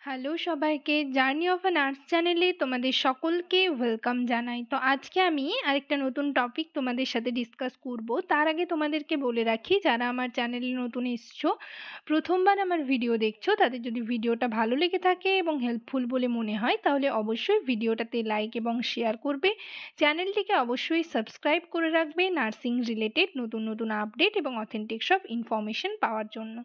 Hello সবাইকে, journey of a nurse চ্যানেলে তোমাদের সকলকে ওয়েলকাম জানাই। তো আজকে আমি আরেকটা নতুন টপিক তোমাদের সাথে ডিসকাস করব। তার আগে তোমাদেরকে বলে রাখি, যারা আমার চ্যানেলে নতুন এসছো, প্রথমবার আমার ভিডিও দেখছো, তাদের যদি ভিডিওটা ভালো লেগে থাকে এবং হেল্পফুল বলে মনে হয় তাহলে অবশ্যই ভিডিওটাতে লাইক এবং শেয়ার করবে। চ্যানেলটিকে অবশ্যই সাবস্ক্রাইব করে রাখবে নার্সিং রিলেটেড নতুন নতুন আপডেট এবং অথেন্টিক সব ইনফরমেশন পাওয়ার জন্য।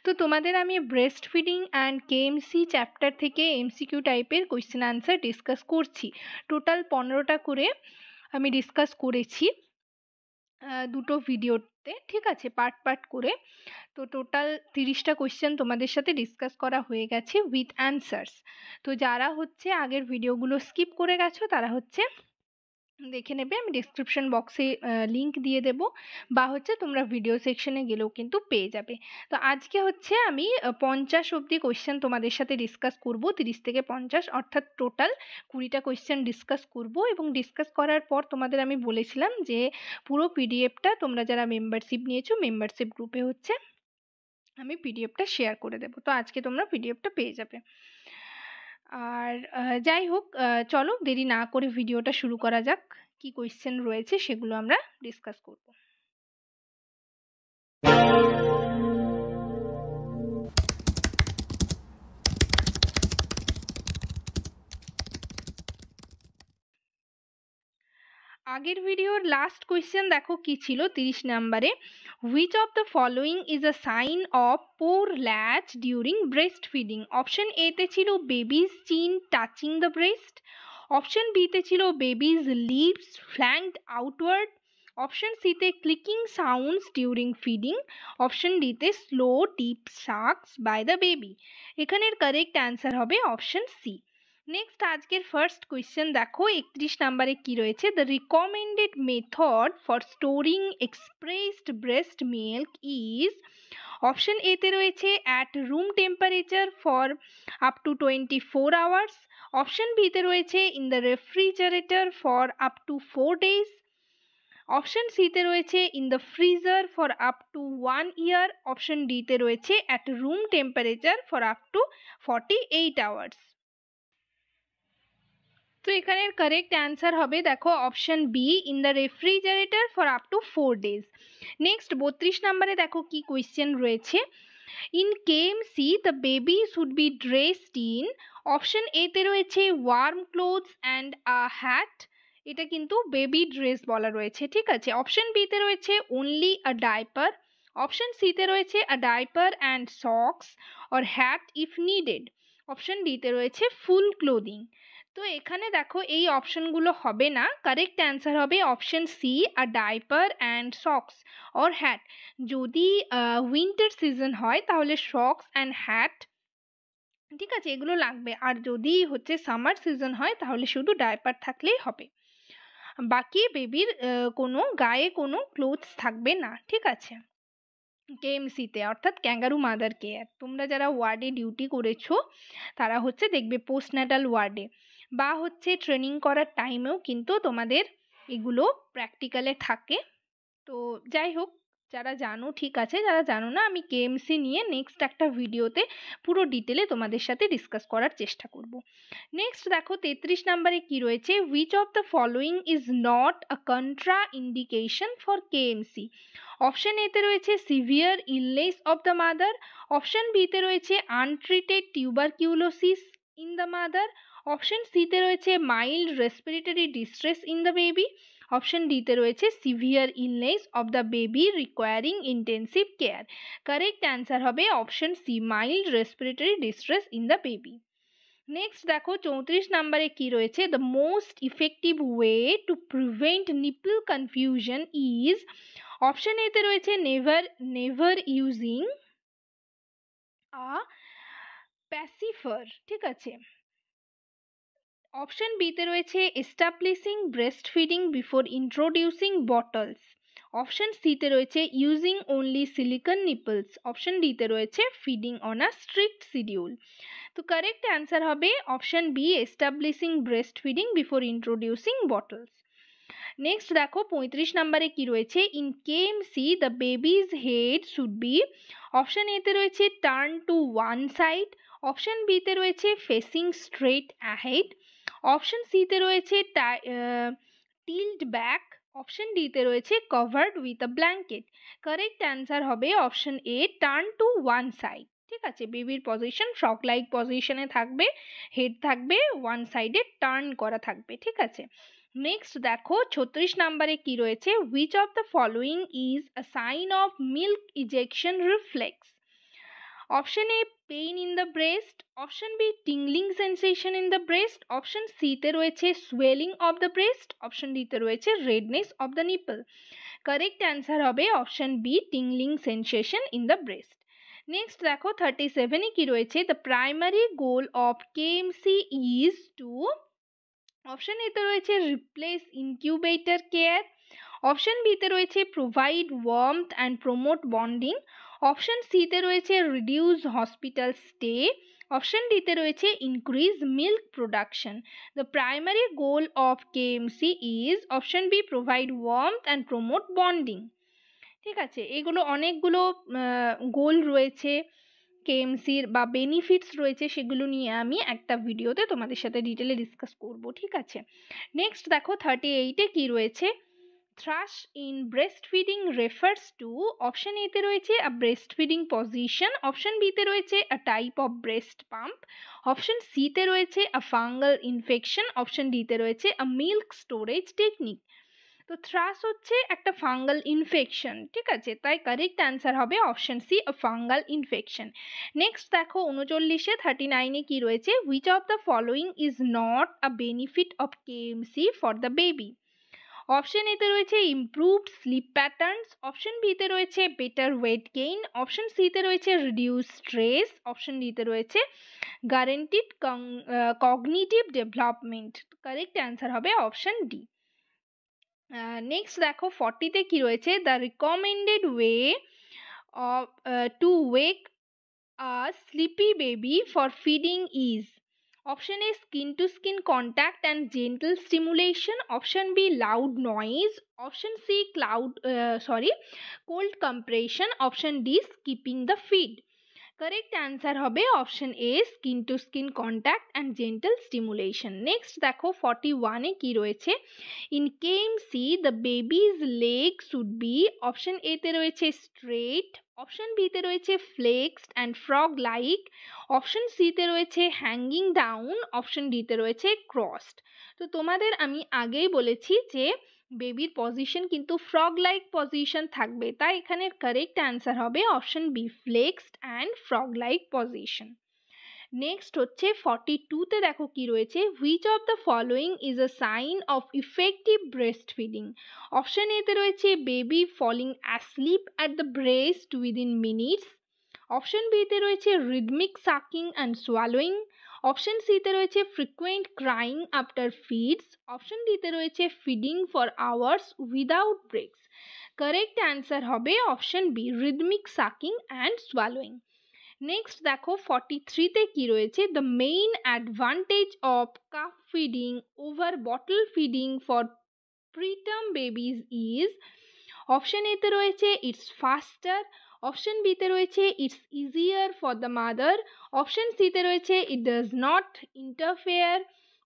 তো তোমাদের আমি breast feeding and KMC chapter থেকে এমসিকিউ টাইপের কোয়েশ্চেন আনসার ডিসকাস করছি। টোটাল 15টা করে আমি ডিসকাস করেছি দুটো ভিডিওতে, ঠিক আছে, পার্ট পার্ট করে। তো টোটাল 30টা কোয়েশ্চেন তোমাদের সাথে ডিসকাস করা হয়ে গেছে উইথ অ্যান্সার্স। তো যারা হচ্ছে আগের ভিডিওগুলো স্কিপ করে গেছো তারা হচ্ছে দেখে নেবে, আমি ডিসক্রিপশন বক্সে লিংক দিয়ে দেব, বা হচ্ছে তোমরা ভিডিও সেকশনে গেলেও কিন্তু পেয়ে যাবে। তো আজকে হচ্ছে আমি 50 অবধি কোয়েশ্চেন তোমাদের সাথে ডিসকাস করব, 30 থেকে 50 অর্থাৎ টোটাল 20টা কোয়েশ্চেন ডিসকাস করব। এবং ডিসকাস করার পর তোমাদের আমি বলেছিলাম যে পুরো পিডিএফটা তোমরা যারা মেম্বারশিপ নিয়েছো মেম্বারশিপ গ্রুপে হচ্ছে আমি পিডিএফটা শেয়ার করে দেবো। তো আজকে তোমরা পিডিএফটা পেয়ে যাবে। আর যাই হোক, চলো দেরি না করে ভিডিওটা শুরু করা যাক। কি কোয়েশ্চেন রয়েছে সেগুলো আমরা ডিসকাস করব। আগের ভিডিওর লাস্ট কোয়েশ্চেন দেখো কি ছিল 30 নম্বরে, which of the following is a sign of poor latch during breast feeding. Option A তে ছিল baby's chin touching the breast, option B তে ছিল baby's lips flanked outward, option C তে clicking sounds during feeding, option D তে slow deep sucks by the baby. এখানের correct answer হবে option C. Next আজকের first question দেখো 31 নম্বরে কি রয়েছে, the recommended method for storing expressed breast milk is. Option A তে রয়েছে at room temperature for up to 24 hours, option B তে রয়েছে in the refrigerator for up to 4 days, option C তে রয়েছে in the freezer for up to 1 year, option D তে রয়েছে at room temperature for up to 48 hours. তো এখানের correct answer হবে দেখো option B, in the refrigerator for up to 4 days. Next 32 নম্বরে দেখো কি কোয়েশ্চেন রয়েছে, in KMC the baby should be dressed in. Option A তে রয়েছে warm clothes and a hat, এটা কিন্তু বেবি ড্রেস বলা রয়েছে, ঠিক আছে। অপশন বি তে রয়েছে only a diaper, option C তে রয়েছে a diaper and socks or hat if needed, option D তে রয়েছে ফুল ক্লোদিং। তো এখানে দেখো এই অপশনগুলো হবে না, কারেক্ট অ্যান্সার হবে option C, a diaper and socks or hat. যদি উইন্টার সিজন হয় তাহলে সক্স অ্যান্ড হ্যাট, ঠিক আছে, এগুলো লাগবে। আর যদি হচ্ছে সামার সিজন হয় তাহলে শুধু ডাইপার থাকলেই হবে, বাকি বেবির কোনো গায়ে কোনো ক্লোথস থাকবে না, ঠিক আছে। কেএমসিতে অর্থাৎ ক্যাঙ্গারু মাদার কেয়ার, তোমরা যারা ওয়ার্ডে ডিউটি করেছো তারা হচ্ছে দেখবে পোস্টন্যাটাল ওয়ার্ডে বা হচ্ছে ট্রেনিং করার টাইমেও কিন্তু তোমাদের এগুলো প্র্যাকটিক্যালে থাকে। তো যাই হোক, যারা জানো ঠিক আছে, যারা জানো না আমি কেএমসি নিয়ে নেক্সট একটা ভিডিওতে পুরো ডিটেলে তোমাদের সাথে ডিসকাস করার চেষ্টা করব। নেক্সট দেখো 33 নম্বরে কি রয়েছে, which of the following is not a contraindication for KMC. Option এতে রয়েছে severe illness of the mother, option বিতে রয়েছে untreated tuberculosis in the mother, option সিতে রয়েছে mild respiratory distress in the baby, option ডিতে রয়েছে severe illness of the baby requiring intensive care. Correct answer হবে option C, mild respiratory distress in the baby. Next দেখো 34 নম্বরে কি রয়েছে, the most effective way to prevent nipple confusion is. Option এতে রয়েছে never using a প্যাসিফার, ঠিক আছে। Option বিতে রয়েছে establishing breast feeding before introducing bottles, option সিতে রয়েছে using only silicone nipples, option ডিতে রয়েছে feeding on a strict schedule. তো কারেক্ট অ্যান্সার হবে option B, establishing breast feeding before introducing bottles. Next দেখো 35 নম্বরে কি রয়েছে, in KMC the baby's head should be. Option এতে রয়েছে turn to one side, option বিতে রয়েছে ফেসিং স্ট্রেট অ্যাহেড, অপশন সিতে রয়েছে টিল্ড ব্যাক, অপশন ডিতে রয়েছে covered with a blanket. Correct answer হবে option A turn to one side. ঠিক আছে, বেবির পজিশন ফ্রক লাইক পজিশনে থাকবে, হেড থাকবে ওয়ান সাইডে টার্ন করা থাকবে। ঠিক আছে, নেক্সট দেখো 36 নম্বরে কি রয়েছে, which of the following is a sign of milk ejection reflex. Option A pain in the breast, option B tingling sensation in the breast, option সিতে রয়েছে swelling of the breast, option ডিতে রয়েছে redness of the nipple. Correct answer হবে option B tingling sensation in the breast. Next দেখো 37 কি রয়েছে, the primary goal of KMC is to, option এতে রয়েছে রিপ্লেস ইনকিউবেটর কেয়ার, অপশন বিতে রয়েছে provide warmth and promote bonding, option সিতে রয়েছে রিডিউস হসপিটাল স্টে, অপশন ডিতে রয়েছে increase milk production. The primary goal of KMC is option B provide warmth and promote bonding. ঠিক আছে, এগুলো অনেকগুলো গোল রয়েছে কেএমসির বা বেনিফিটস রয়েছে, সেগুলো নিয়ে আমি একটা ভিডিওতে তোমাদের সাথে ডিটেলে ডিসকাস করব। ঠিক আছে, নেক্সট দেখো 38-এ কি রয়েছে, thrush in breast feeding refers to, option এতে রয়েছে a breast feeding position, option বিতে রয়েছে a type of breast pump, option সিতে রয়েছে আ ফাঙ্গাল ইনফেকশন, অপশন ডিতে রয়েছে আ মিল্ক স্টোরেজ টেকনিক। তো থ্রাশ হচ্ছে একটা ফাঙ্গাল ইনফেকশন। ঠিক আছে, তাই কারেক্ট অ্যান্সার হবে option C a fungal infection. Next দেখো 39-এ 39-এ কি রয়েছে, which of the following is not a benefit of KMC for the baby. Option এতে রয়েছে ইমপ্রুভড স্লিপ প্যাটার্নস, অপশন বিতে রয়েছে বেটার ওয়েট গেইন, অপশন সিতে রয়েছে রিডিউস স্ট্রেস, অপশন ডিতে রয়েছে guaranteed cognitive development. Correct answer হবে অপশন ডি। নেক্সট দেখো 40-তে কি রয়েছে, the recommended way of to wake a sleepy baby for feeding is, option A skin to skin contact and gentle stimulation, option B loud noise, option C cold compression, option D skipping the feed. Correct answer হবে option A skin to skin contact and gentle stimulation. Next দেখো 41-এ কি রয়েছে, in KMC the babies leg should be, option এতে রয়েছে straight, option বিতে রয়েছে ফ্লেক্সড and frog like, option সিতে রয়েছে হ্যাঙ্গিং ডাউন, অপশন ডিতে রয়েছে ক্রসড। তো তোমাদের আমি আগেই বলেছি যে বেবির পজিশন কিন্তু ফ্রগ লাইক পজিশন থাকবে, তাই এখানে কারেক্ট অ্যান্সার হবে option B flexed and frog like position. Next হচ্ছে 42-তে দেখো কি রয়েছে, which of the following is a sign of effective breast feeding. Option এতে রয়েছে baby falling asleep at the breast within minutes, option বিতে রয়েছে rhythmic sucking and swallowing, option সিতে রয়েছে frequent crying after feeds, option ডিতে রয়েছে feeding for hours without breaks. Correct answer হবে option B rhythmic sucking and swallowing. Next দেখো 43-তে কি রয়েছে, the main advantage of cup feeding over bottle feeding for preterm babies is, option এতে রয়েছে it's faster, option বিতে রয়েছে it's easier for the mother, option সিতে রয়েছে it does not interfere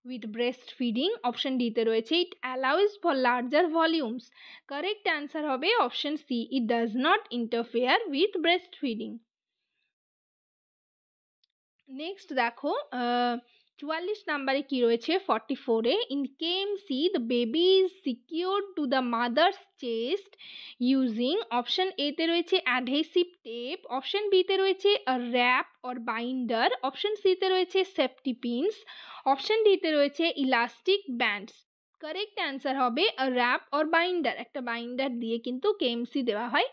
with breast feeding, option ডিতে রয়েছে it allows for larger volumes. Correct answer হবে option C it does not interfere with breast feeding. Next দেখো 44 নাম্বারে কি রয়েছে 44-এ, in KMC the baby is secured to the mother's chest using, option এতে রয়েছে adhesive tape, option বিতে রয়েছে rap or binder, option সিতে রয়েছে সেফটি পিনস, অপশন ডিতে রয়েছে ইলাস্টিক ব্যান্ডস। কারেক্ট অ্যান্সার হবে র্যাপ অর বাইন্ডার, একটা বাইন্ডার দিয়ে কিন্তু কেএমসি দেওয়া হয়।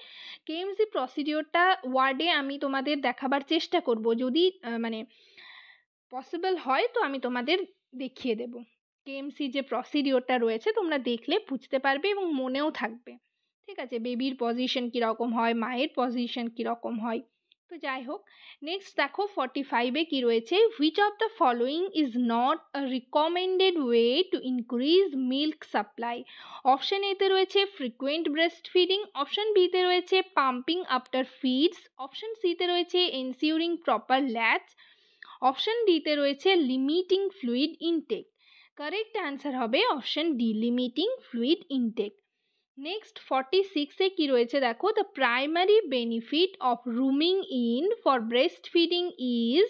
কেএমসি প্রসিডিওরটা ওয়ার্ডে আমি তোমাদের দেখাবার চেষ্টা করব, যদি মানে পসিবল হয় তো আমি তোমাদের দেখিয়ে দেব। কেএমসি যে প্রসিডিওরটা রয়েছে তোমরা দেখলে বুঝতে পারবে এবং মনেও থাকবে। ঠিক আছে, বেবির পজিশন কীরকম হয়, মায়ের পজিশন কীরকম হয়। তো যাই হোক, নেক্সট দেখো 45-এ কি রয়েছে, which of the following is not a recommended way to increase milk supply. Option এতে রয়েছে ফ্রিকুয়েন্ট ব্রেস্ট ফিডিং, অপশন বিতে রয়েছে পাম্পিং আফটার ফিডস, অপশন সিতে রয়েছে এনসিউরিং প্রপার ল্যাচ, অপশন ডিতে রয়েছে limiting fluid intake. Correct answer হবে option D, limiting fluid intake. Next 46-এ কি রয়েছে দেখো, the primary benefit of rooming in for breast feeding is.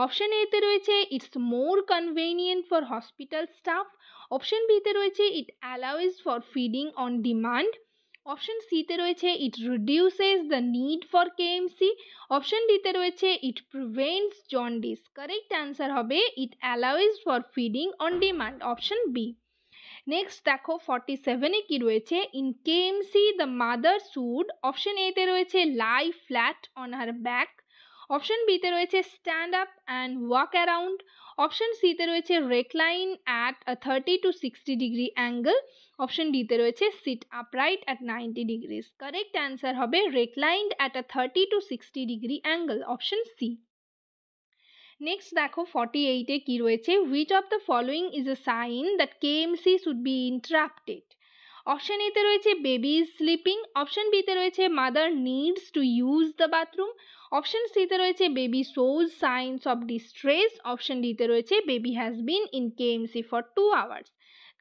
Option এতে রয়েছে it's more convenient for hospital staff. Option বিতে রয়েছে it allows for feeding on demand. Option সিতে রয়েছে it reduces the need for KMC. Option ডিতে রয়েছে it prevents jaundice. Correct answer হবে it allows for feeding on demand, option B. Next দেখো 47-এ কি রয়েছে, in KMC the mother should. Option এতে রয়েছে lie flat on her back. Option বিতে রয়েছে stand up and walk around. Option সিতে রয়েছে recline at a 30 to 60 degree angle. Option ডিতে রয়েছে sit upright at 90 degrees. Correct answer হবে reclined at a 30 to 60 degree angle, option C. Next দেখো 48-এ কি রয়েছে, which of the following is a sign that KMC should be interrupted. Option এতে রয়েছে baby is sleeping. Option বিতে রয়েছে mother needs to use the bathroom. Option সিতে রয়েছে baby shows signs of distress. Option ডিতে রয়েছে baby has been in KMC for 2 hours.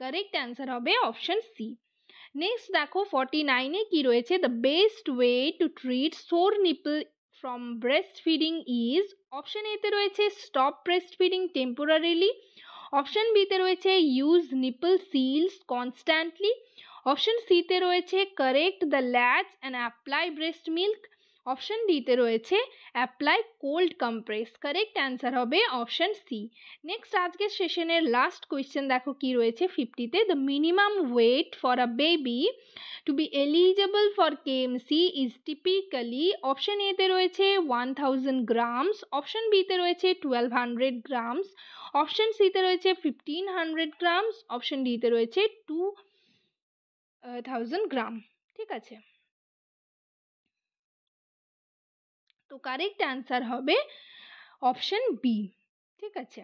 Correct answer হবে option C. Next দেখো 49-এ কি রয়েছে, the best way to treat sore nipple from breast feeding is. Option এতে রয়েছে stop breast feeding temporarily. Option বিতে রয়েছে use nipple shields constantly. Option সিতে রয়েছে correct the latch and apply breast milk. Option ডিতে রয়েছে apply cold compress. Correct answer হবে option C. Next আজকের সেশনের লাস্ট কোয়েশ্চেন দেখো কি রয়েছে 50-তে, the minimum weight for a baby to be eligible for KMC is typically. Option এতে রয়েছে 1000 গ্রামস। অপশন বিতে রয়েছে 1200 গ্রামস। অপশন সিতে রয়েছে 1500 গ্রামস। অপশন ডিতে রয়েছে 2000 গ্রাম। ঠিক আছে, তো কারেক্ট অ্যান্সার হবে অপশন বি। ঠিক আছে,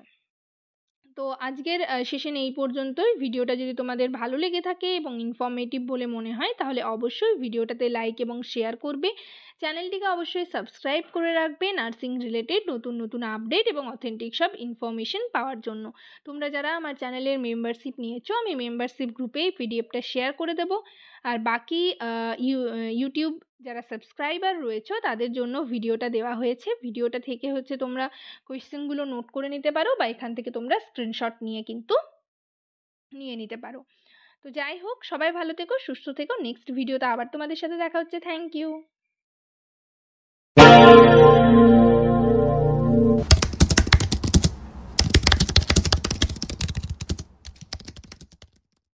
তো আজকের সেশন এই পর্যন্তই। ভিডিওটা যদি তোমাদের ভালো লেগে থাকে এবং ইনফরমেটিভ বলে মনে হয় তাহলে অবশ্যই ভিডিওটাতে লাইক এবং শেয়ার করবে। চ্যানেলটিকে অবশ্যই সাবস্ক্রাইব করে রাখবে নার্সিং রিলেটেড নতুন নতুন আপডেট এবং অথেন্টিক সব ইনফরমেশন পাওয়ার জন্য। তোমরা যারা আমার চ্যানেলের মেম্বারশিপ নিয়েছো, আমি মেম্বারশিপ গ্রুপে এই পিডিএফটা শেয়ার করে দেবো। আর বাকি ইউটিউব যারা সাবস্ক্রাইবার রয়েছে তাদের জন্য ভিডিওটা দেওয়া হয়েছে। ভিডিওটা থেকে হচ্ছে তোমরা কোয়েশ্চেনগুলো নোট করে নিতে পারো বা এখান থেকে তোমরা স্ক্রিনশট নিয়ে কিন্তু নিয়ে নিতে পারো। তো যাই হোক, সবাই ভালো থেকো, সুস্থ থেকো। নেক্সট ভিডিওতে আবার তোমাদের সাথে দেখা হচ্ছে। Thank you.